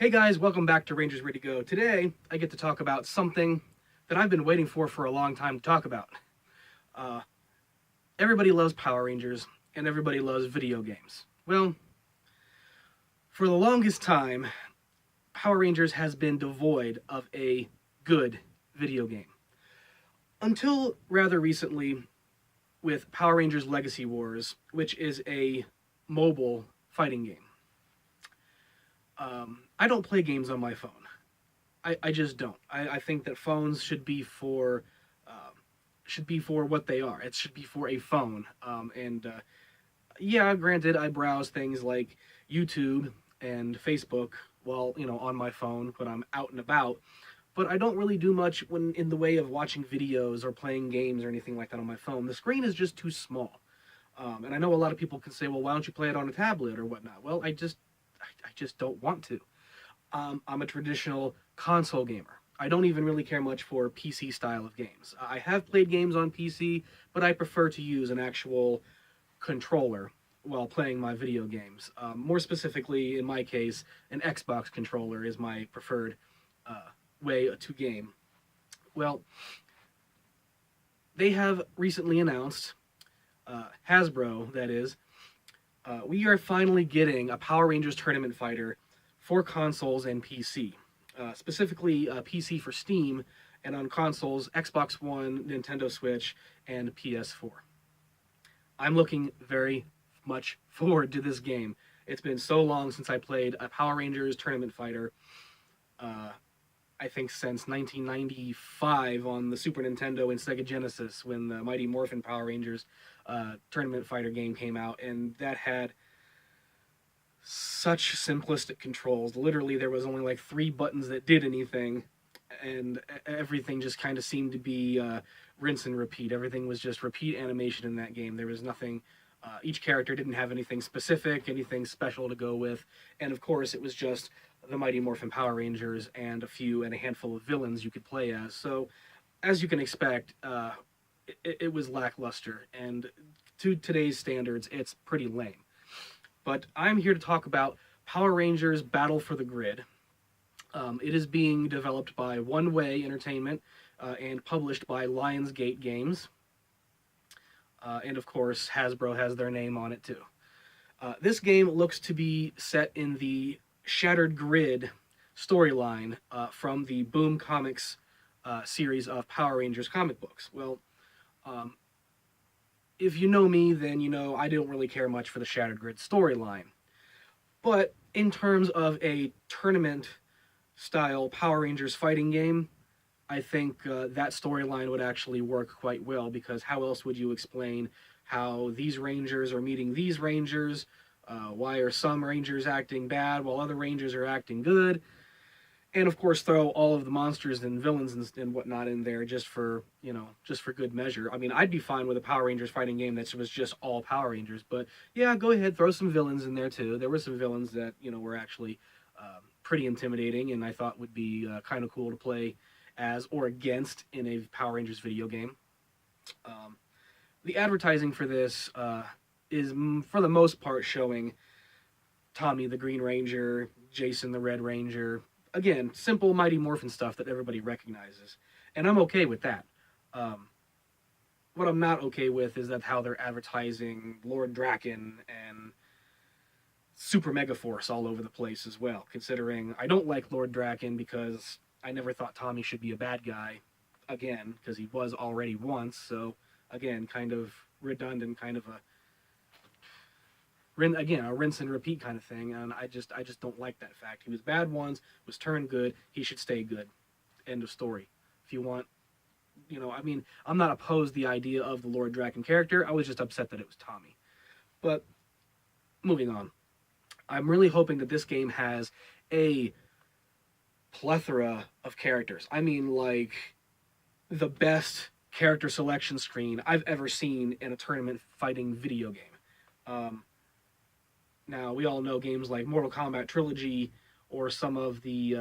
Hey guys, welcome back to Rangers Ready to Go. Today, I get to talk about something that I've been waiting for a long time to talk about. Uh, Everybody loves Power Rangers, and everybody loves video games. Well, for the longest time, Power Rangers has been devoid of a good video game. Until rather recently, with Power Rangers Legacy Wars, which is a mobile fighting game. I don't play games on my phone. I just don't. I think that phones should be for what they are. It should be for a phone. Yeah, granted, I browse things like YouTube and Facebook while on my phone when I'm out and about. But I don't really do much when in the way of watching videos or playing games or anything like that on my phone. The screen is just too small. And I know a lot of people can say, well, why don't you play it on a tablet or whatnot? Well, I just don't want to. I'm a traditional console gamer. I don't even really care much for PC style of games. I have played games on PC, but I prefer to use an actual controller while playing my video games. More specifically, in my case, an Xbox controller is my preferred way to game. Well, they have recently announced, Hasbro, that is, we are finally getting a Power Rangers tournament fighter for consoles and PC. Specifically, PC for Steam, and on consoles, Xbox One, Nintendo Switch, and PS4. I'm looking very much forward to this game. It's been so long since I played a Power Rangers tournament fighter. I think since 1995 on the Super Nintendo and Sega Genesis when the Mighty Morphin Power Rangers tournament fighter game came out, and that had such simplistic controls. Literally, there was only like 3 buttons that did anything, and everything just kind of seemed to be rinse and repeat. Everything was just repeat animation in that game. There was nothing. Each character didn't have anything specific, anything special to go with, and of course, it was just the Mighty Morphin Power Rangers and a handful of villains you could play as. So, as you can expect, it was lackluster, and to today's standards, it's pretty lame. But I'm here to talk about Power Rangers Battle for the Grid. It is being developed by One Way Entertainment and published by Lionsgate Games. And of course, Hasbro has their name on it too. This game looks to be set in the Shattered Grid storyline from the Boom Comics series of Power Rangers comic books. Well, if you know me, then you know I don't really care much for the Shattered Grid storyline. But in terms of a tournament-style Power Rangers fighting game, I think that storyline would actually work quite well, because how else would you explain how these Rangers are meeting these Rangers? Why are some Rangers acting bad while other Rangers are acting good? And of course, throw all of the monsters and villains and whatnot in there just for good measure. I mean, I'd be fine with a Power Rangers fighting game that was just all Power Rangers, but yeah, go ahead, throw some villains in there too. There were some villains that were actually pretty intimidating, and I thought would be kind of cool to play as or against in a Power Rangers video game. The advertising for this is, for the most part, showing Tommy the Green Ranger, Jason the Red Ranger. Again, simple Mighty Morphin stuff that everybody recognizes. And I'm okay with that. What I'm not okay with is that how they're advertising Lord Draken and Super Megaforce all over the place as well, considering I don't like Lord Draken because I never thought Tommy should be a bad guy, again, because he was already once, so, again, kind of redundant, kind of a rinse and repeat kind of thing, and I just don't like that fact. He was bad once, was turned good, he should stay good. End of story. If you want, I'm not opposed to the idea of the Lord Draken character, I was just upset that it was Tommy. But, moving on. I'm really hoping that this game has a plethora of characters. I mean, like, the best character selection screen I've ever seen in a tournament fighting video game. Now, we all know games like Mortal Kombat Trilogy, or some of the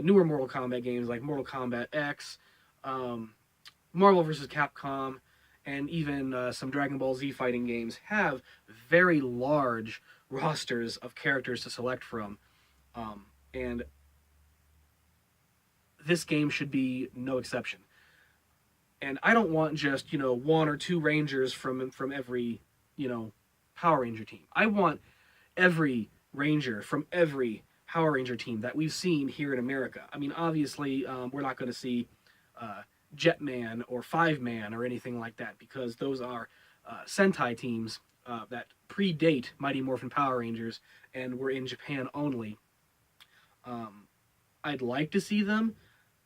newer Mortal Kombat games like Mortal Kombat X, Marvel vs. Capcom, and even some Dragon Ball Z fighting games have very large rosters of characters to select from. And this game should be no exception. And I don't want just, one or two Rangers from every, Power Ranger team. I want every Ranger from every Power Ranger team that we've seen here in America. I mean, obviously, we're not going to see uh, Jetman or Five Man or anything like that because those are Sentai teams that predate Mighty Morphin Power Rangers and were in Japan only. Um, I'd like to see them,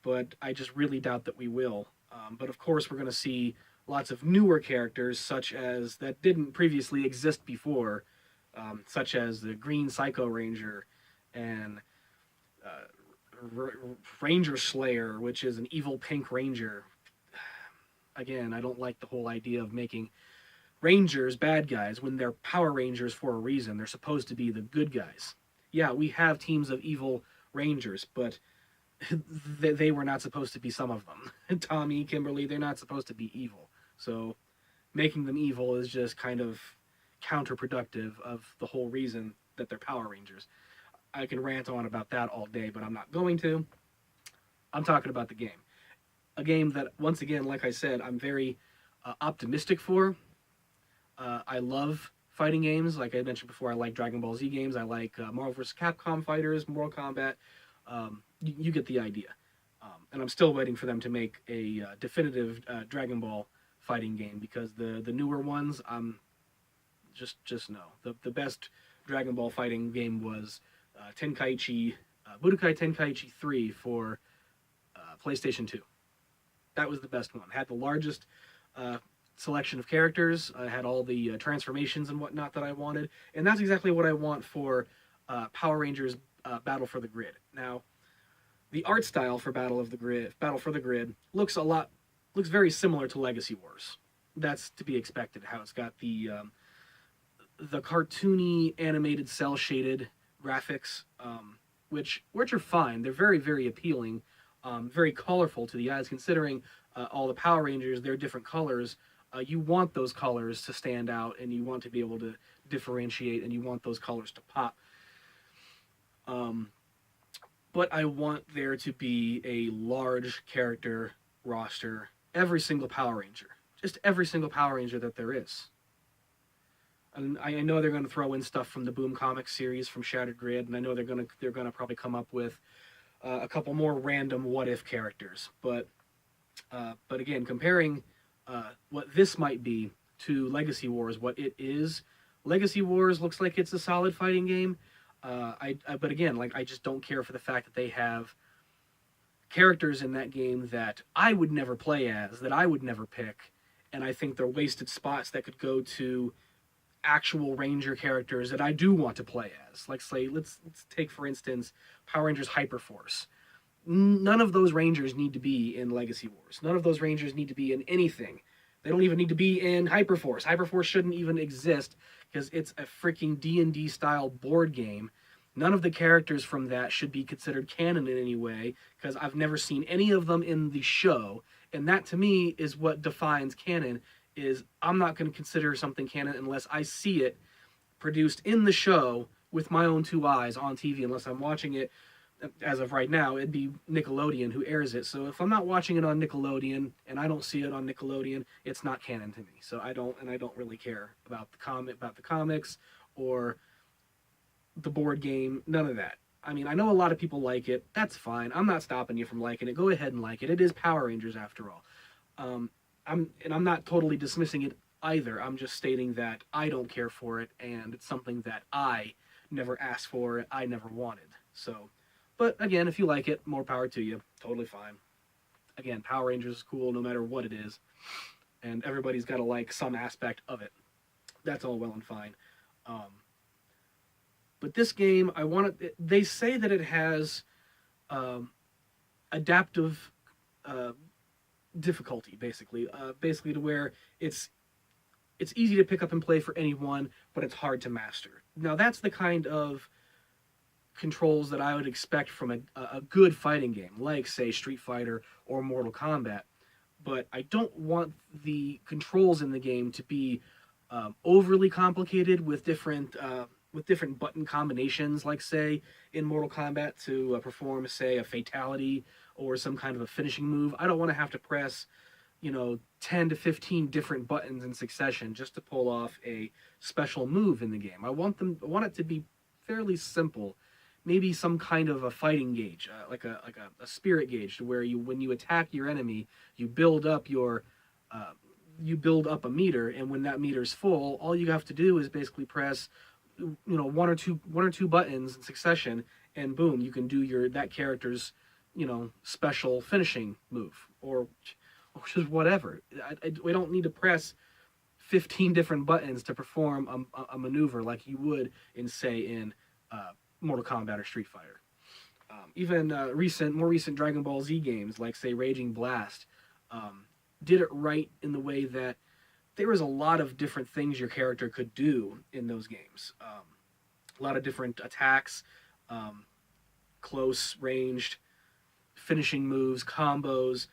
but I just really doubt that we will. But of course, we're going to see lots of newer characters, such as that didn't previously exist before, such as the Green Psycho Ranger and Ranger Slayer, which is an evil pink ranger. Again, I don't like the whole idea of making Rangers bad guys when they're Power Rangers for a reason. They're supposed to be the good guys. Yeah, we have teams of evil Rangers, but they were not supposed to be some of them. Tommy, Kimberly, they're not supposed to be evil. So making them evil is just kind of counterproductive of the whole reason that they're Power Rangers. I can rant on about that all day, but I'm not going to. I'm talking about the game. A game that, once again, like I said, I'm very optimistic for. I love fighting games. Like I mentioned before, I like Dragon Ball Z games. I like Marvel vs. Capcom fighters, Mortal Kombat. You get the idea. And I'm still waiting for them to make a definitive Dragon Ball fighting game because the newer ones, just no. The best Dragon Ball fighting game was Tenkaichi, Budokai Tenkaichi 3 for PlayStation 2. That was the best one. Had the largest selection of characters. I had all the transformations and whatnot that I wanted, and that's exactly what I want for Power Rangers Battle for the Grid. Now, the art style for Battle for the Grid looks very similar to Legacy Wars. That's to be expected. How it's got the cartoony animated cell shaded graphics, which are fine. They're very, very appealing, very colorful to the eyes. Considering all the Power Rangers, they're different colors. You want those colors to stand out, and you want to be able to differentiate, and you want those colors to pop. But I want there to be a large character roster, every single Power Ranger, just every single Power Ranger that there is. And I know they're going to throw in stuff from the Boom Comics series from Shattered Grid, and I know they're going to probably come up with a couple more random what if characters. But again, comparing what this might be to Legacy Wars, what it is, Legacy Wars looks like it's a solid fighting game. But again, like I just don't care for the fact that they have characters in that game that I would never play as, that I would never pick, and I think they're wasted spots that could go to actual Ranger characters that I do want to play as. Like, say, let's take, for instance, Power Rangers Hyperforce. None of those Rangers need to be in Legacy Wars. None of those Rangers need to be in anything. They don't even need to be in Hyperforce. Hyperforce shouldn't even exist because it's a freaking D&D style board game. None of the characters from that should be considered canon in any way because I've never seen any of them in the show. And that, to me, is what defines canon. Is I'm not going to consider something canon unless I see it produced in the show with my own two eyes on TV, unless I'm watching it. As of right now, it'd be Nickelodeon who airs it. So if I'm not watching it on Nickelodeon and I don't see it on Nickelodeon, it's not canon to me. So I don't really care about the comics or the board game, none of that. I mean, I know a lot of people like it. That's fine. I'm not stopping you from liking it. Go ahead and like it. It is Power Rangers after all. I'm not totally dismissing it either. I'm just stating that I don't care for it, and it's something that I never asked for, I never wanted. So, but again, if you like it, more power to you. Totally fine. Again, Power Rangers is cool no matter what it is, and everybody's got to like some aspect of it. That's all well and fine. But this game, they say that it has adaptive difficulty, basically to where it's easy to pick up and play for anyone, but it's hard to master. Now that's the kind of controls that I would expect from a good fighting game, like say Street Fighter or Mortal Kombat. But I don't want the controls in the game to be overly complicated with different with different button combinations, like say in Mortal Kombat to perform, say, a fatality or some kind of a finishing move. I don't want to have to press, 10 to 15 different buttons in succession just to pull off a special move in the game. I want it to be fairly simple. Maybe some kind of a fighting gauge, like a spirit gauge, to where when you attack your enemy, you build up uh, a meter, and when that meter's full, all you have to do is basically press, one or two buttons in succession, and boom, you can do that character's, special finishing move, or just whatever. We don't need to press 15 different buttons to perform a maneuver like you would in Mortal Kombat or Street Fighter. Even more recent Dragon Ball Z games, like say Raging Blast, did it right in the way that there was a lot of different things your character could do in those games. A lot of different attacks, close ranged, finishing moves, combos,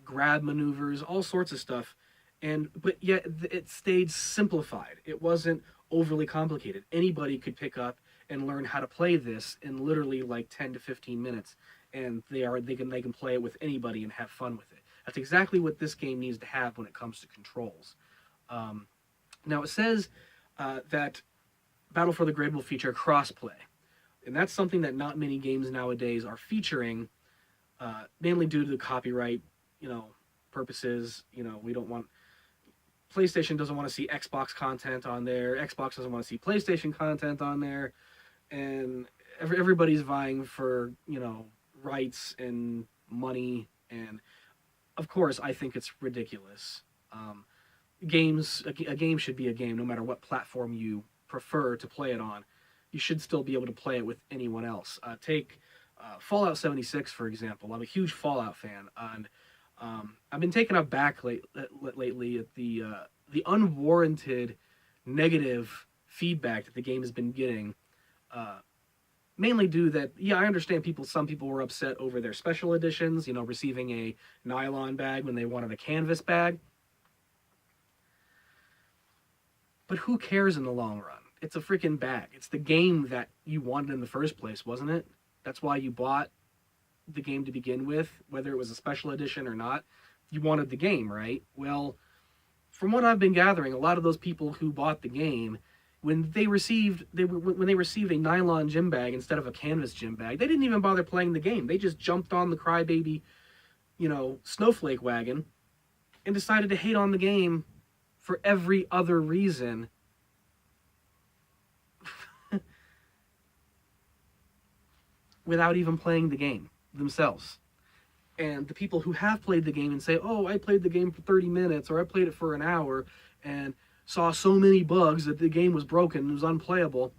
grab maneuvers, all sorts of stuff. But yet it stayed simplified. It wasn't overly complicated. Anybody could pick up and learn how to play this in literally like 10 to 15 minutes, and they can play it with anybody and have fun with it. That's exactly what this game needs to have when it comes to controls. Now it says that Battle for the Grid will feature crossplay, and that's something that not many games nowadays are featuring, mainly due to the copyright, purposes. We don't want PlayStation doesn't want to see Xbox content on there. Xbox doesn't want to see PlayStation content on there, and everybody's vying for rights and money. And of course, I think it's ridiculous. A game should be a game, no matter what platform you prefer to play it on. You should still be able to play it with anyone else. Take Fallout 76, for example. I'm a huge Fallout fan, and I've been taken aback lately at the unwarranted negative feedback that the game has been getting. Mainly due that, I understand some people were upset over their special editions, receiving a nylon bag when they wanted a canvas bag. But who cares in the long run? It's a freaking bag. It's the game that you wanted in the first place, wasn't it? That's why you bought the game to begin with, whether it was a special edition or not. You wanted the game, right? Well, from what I've been gathering, a lot of those people who bought the game, when they received a nylon gym bag instead of a canvas gym bag, they didn't even bother playing the game. They just jumped on the crybaby, snowflake wagon and decided to hate on the game for every other reason without even playing the game themselves. And the people who have played the game and say, oh, I played the game for 30 minutes or I played it for an hour and saw so many bugs that the game was broken and was unplayable.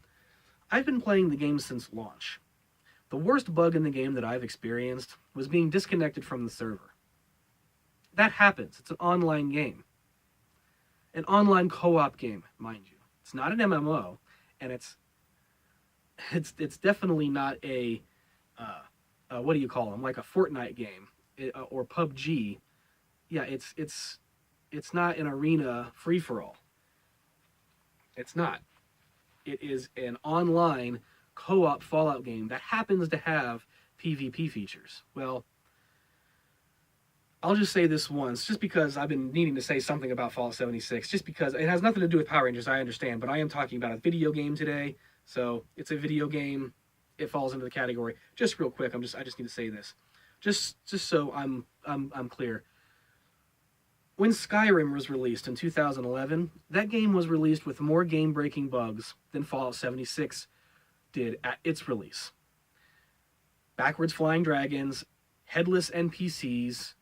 I've been playing the game since launch. The worst bug in the game that I've experienced was being disconnected from the server. That happens. It's an online game. An online co-op game, mind you. It's not an MMO, and it's definitely not a what do you call them? Like a Fortnite game or PUBG. Yeah, it's not an arena free-for-all. It's not. It is an online co-op Fallout game that happens to have PvP features. Well, I'll just say this once, just because I've been needing to say something about Fallout 76, just because it has nothing to do with Power Rangers, I understand, but I am talking about a video game today, so it's a video game. It falls into the category. Just real quick, I just need to say this, just so I'm clear. When Skyrim was released in 2011, that game was released with more game-breaking bugs than Fallout 76 did at its release. Backwards flying dragons, headless NPCs,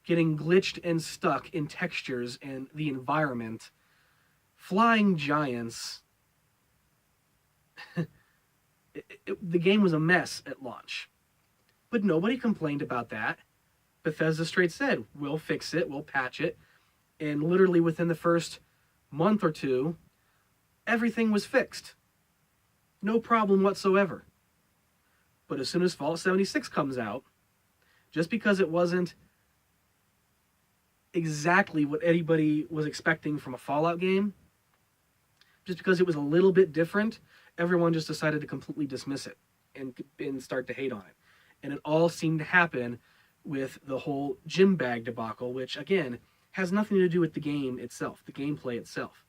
getting glitched and stuck in textures and the environment, flying giants. The game was a mess at launch. But nobody complained about that. Bethesda straight said, we'll fix it, we'll patch it. And literally within the first month or two, everything was fixed. No problem whatsoever. But as soon as Fallout 76 comes out, just because it wasn't exactly what anybody was expecting from a Fallout game, just because it was a little bit different, everyone just decided to completely dismiss it and start to hate on it. And it all seemed to happen with the whole gym bag debacle, which, again, has nothing to do with the game itself, the gameplay itself.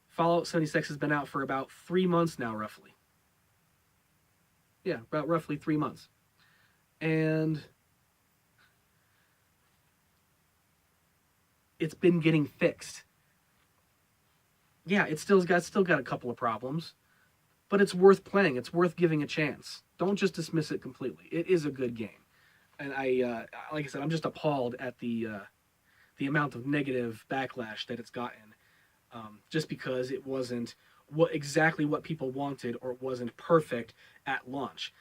Fallout 76 has been out for about 3 months now, roughly. Yeah, about roughly 3 months. And it's been getting fixed. Yeah, it's still got a couple of problems, but it's worth playing. It's worth giving a chance. Don't just dismiss it completely. It is a good game, and like I said, I'm just appalled at the amount of negative backlash that it's gotten, just because it wasn't exactly what people wanted, or wasn't perfect at launch.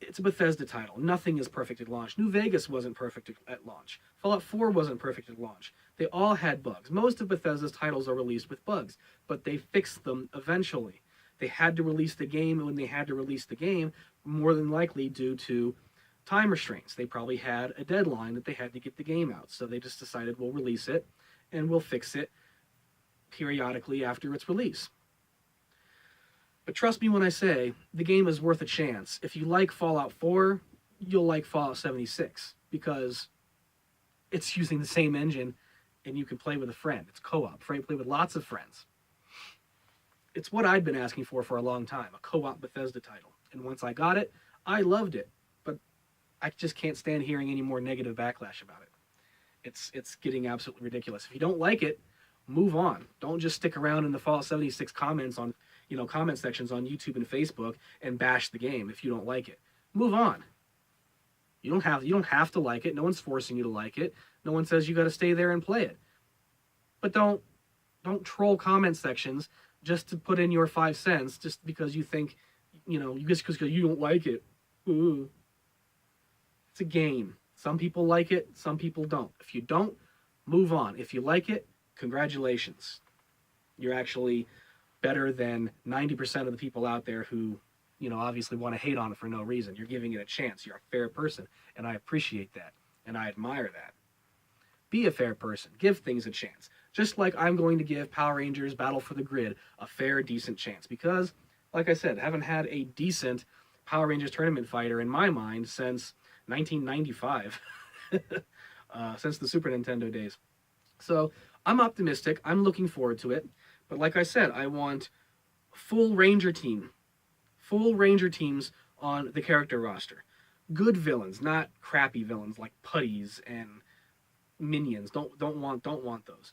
It's a Bethesda title. Nothing is perfect at launch. New Vegas wasn't perfect at launch. Fallout 4 wasn't perfect at launch. They all had bugs. Most of Bethesda's titles are released with bugs, but they fixed them eventually. They had to release the game when they had to release the game, more than likely due to time restraints. They probably had a deadline that they had to get the game out, so they just decided, we'll release it, and we'll fix it periodically after its release. But trust me when I say, the game is worth a chance. If you like Fallout 4, you'll like Fallout 76, because it's using the same engine, and you can play with a friend. It's co-op. Play with lots of friends. It's what I'd been asking for a long time, a co-op Bethesda title. And once I got it, I loved it. But I just can't stand hearing any more negative backlash about it. It's getting absolutely ridiculous. If you don't like it, move on. Don't just stick around in the Fallout 76 comments on, comment sections on YouTube and Facebook and bash the game if you don't like it. Move on. You don't have to like it. No one's forcing you to like it. No one says you got to stay there and play it. But don't troll comment sections just to put in your 5 cents just because you think, just because you don't like it. Ooh. It's a game. Some people like it, some people don't. If you don't, move on. If you like it, congratulations. You're actually better than 90% of the people out there who, obviously want to hate on it for no reason. You're giving it a chance. You're a fair person, and I appreciate that, and I admire that. Be a fair person. Give things a chance. Just like I'm going to give Power Rangers Battle for the Grid a fair, decent chance. Because, like I said, haven't had a decent Power Rangers tournament fighter in my mind since 1995. Since the Super Nintendo days. So, I'm optimistic. I'm looking forward to it. But like I said, I want full Ranger teams on the character roster. Good villains, not crappy villains like putties and minions. Don't want those.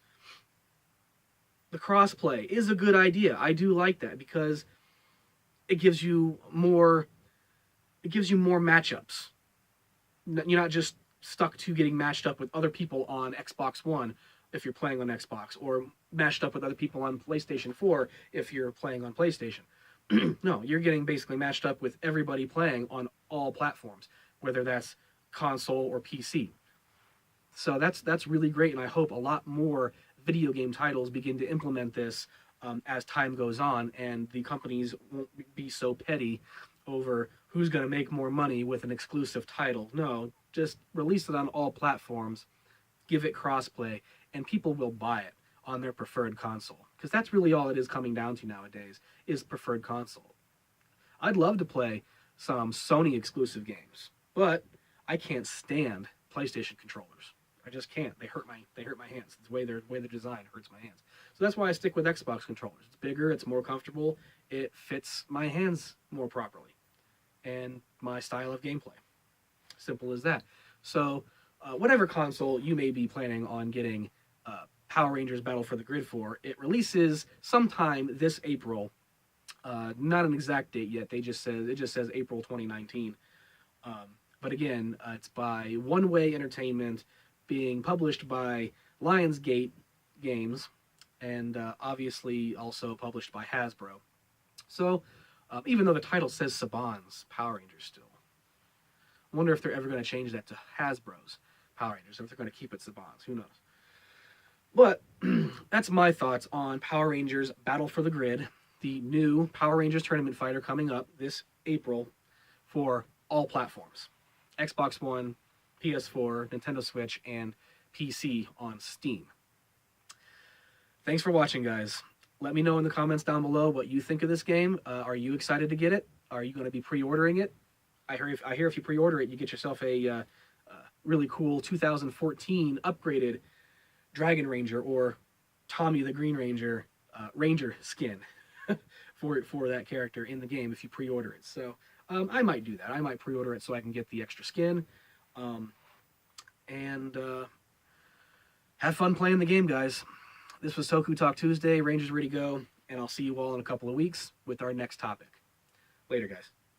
The crossplay is a good idea. I do like that because it gives you more matchups. You're not just stuck to getting matched up with other people on Xbox One if you're playing on Xbox, or matched up with other people on PlayStation 4 if you're playing on PlayStation. No, you're getting basically matched up with everybody playing on all platforms, whether that's console or PC. So that's really great, and I hope a lot more video game titles begin to implement this as time goes on, and the companies won't be so petty over who's going to make more money with an exclusive title. No, just release it on all platforms, give it crossplay, and people will buy it on their preferred console. Because that's really all it is coming down to nowadays, is preferred console. I'd love to play some Sony exclusive games, but I can't stand PlayStation controllers. I just can't. They hurt my hands. The way they're designed hurts my hands. So that's why I stick with Xbox controllers. It's bigger, it's more comfortable, it fits my hands more properly, and my style of gameplay. Simple as that. So whatever console you may be planning on getting Power Rangers Battle for the Grid for, it releases sometime this April. Not an exact date yet. It just says April 2019. But again, it's by One Way Entertainment, being published by Lionsgate Games, and obviously also published by Hasbro. So, even though the title says Saban's Power Rangers still, I wonder if they're ever going to change that to Hasbro's Power Rangers, or if they're going to keep it Saban's. Who knows? But that's my thoughts on Power Rangers Battle for the Grid, the new Power Rangers tournament fighter coming up this April for all platforms. Xbox One, PS4, Nintendo Switch, and PC on Steam. Thanks for watching, guys. Let me know in the comments down below what you think of this game. Are you excited to get it? Are you going to be pre-ordering it? I hear if you pre-order it, you get yourself a really cool 2014 upgraded Dragon Ranger or Tommy the Green Ranger Ranger skin for that character in the game if you pre-order it. So I might do that. I might pre-order it so I can get the extra skin. And have fun playing the game, guys. This was Toku Talk Tuesday. Rangers ready to go. And I'll see you all in a couple of weeks with our next topic. Later, guys.